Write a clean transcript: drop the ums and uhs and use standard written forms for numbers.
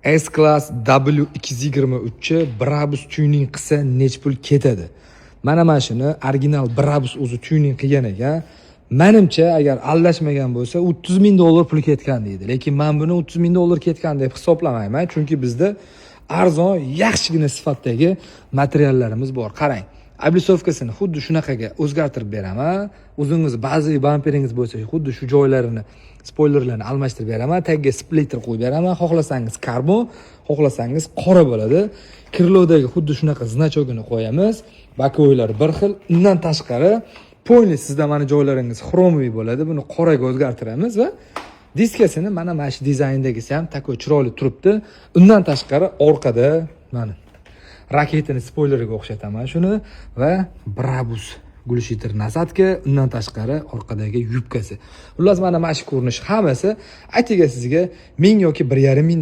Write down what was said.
S-Class W223 Brabus tuning qilsa nech pul ketadi? Mana shuni original Brabus o'zi tuning qilgan ekan. Menimcha agar aldashmagan bo'lsa $30,000 pul ketgan deydi. Lekin men buni $30,000 ketgan deb hisoblamayman, chunki bizda arzon, yaxshigina sifatdagi materiallarimiz bor. Qarang. Oblisovkasini xuddi shunaqaga o'zgartirib beraman. O'zingiz ba'zi bamperingiz bo'lsa, xuddi shu joylarini, spoilerlarni almashtirib beraman. Tagga splitter qo'yib beraman. Xohlasangiz karbon, xohlasangiz qora bo'ladi. Kirlovdagi xuddi shunaqa znachogini qo'yamiz. Bakoylar bir xil. Undan tashqari, poyni sizda mana joylaringiz xromoviy bo'ladi. Buni qoraga o'zgartiramiz va diskasini mana shu dizayndagisi ham takoy chiroyli turibdi. Undan tashqari orqada mana raketini spoileriga o'xshataman shuni va Brabus gulshiter nasadka, undan tashqari orqadagi yubkasi. Xullas mana shu ko'rinish hammasi aytiga sizga 1000 yoki 1,5 ming